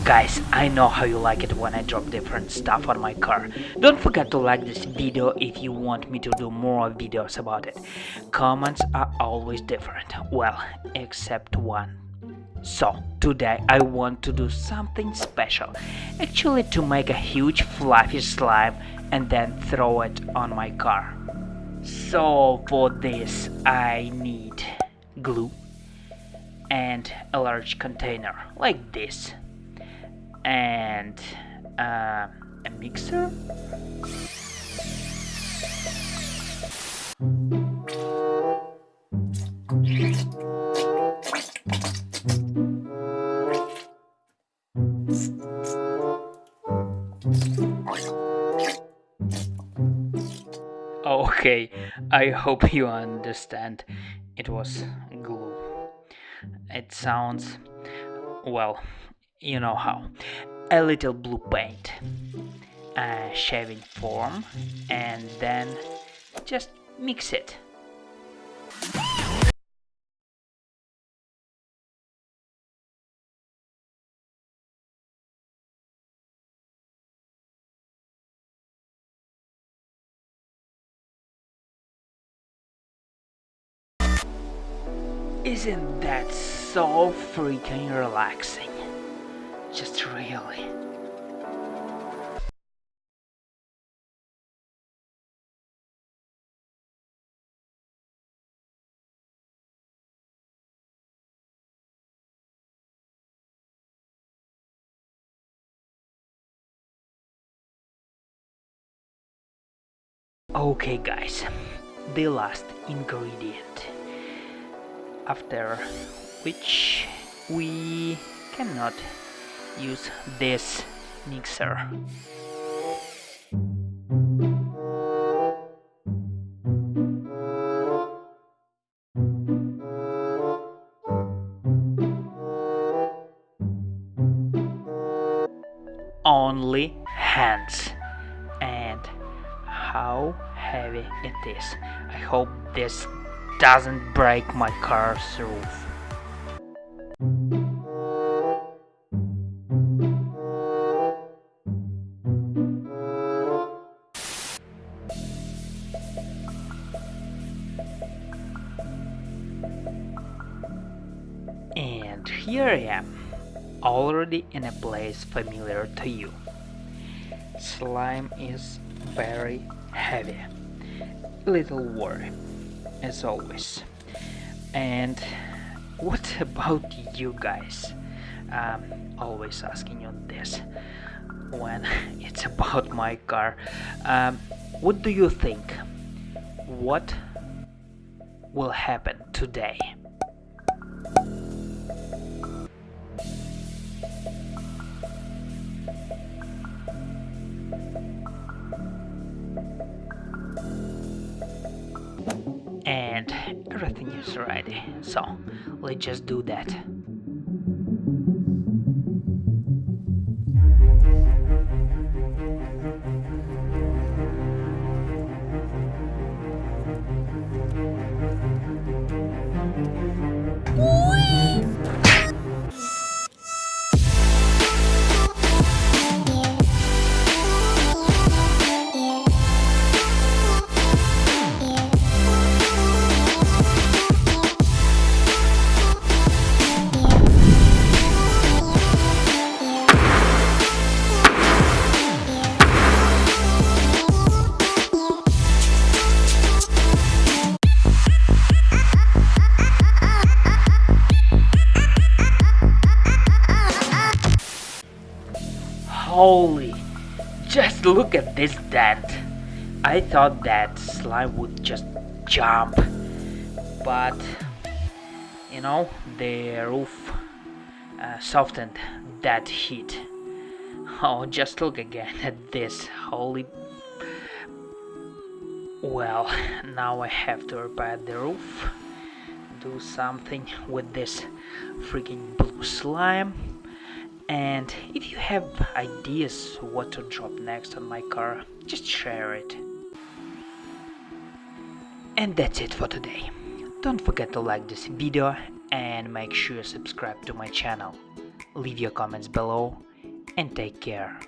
Guys, I know how you like it when I drop different stuff on my car. Don't forget to like this video if you want me to do more videos about it. Comments are always different, well, except one. So, today I want to do something special. Actually, to make a huge fluffy slime and then throw it on my car. So, for this I need glue and a large container like this. And a mixer. Okay, I hope you understand. It was glue. It sounds, well, you know how. A little blue paint, a shaving foam, and then just mix it. Isn't that so freaking relaxing? Just really. Okay guys, the last ingredient, after which we cannot use this mixer. Only hands. And how heavy it is. I hope this doesn't break my car's roof. And here I am, already in a place familiar to you. Slime is very heavy, little worry, as always. And what about you guys? Always asking you this when it's about my car. What do you think? What will happen today? And everything is ready, so let's just do that. Holy, just look at this dent. I thought that slime would just jump, but you know, the roof softened that heat. Oh, just look again at this. Holy. Well, now I have to repair the roof, do something with this freaking blue slime. And if you have ideas what to drop next on my car, just share it. And that's it for today. Don't forget to like this video and make sure you subscribe to my channel. Leave your comments below and take care.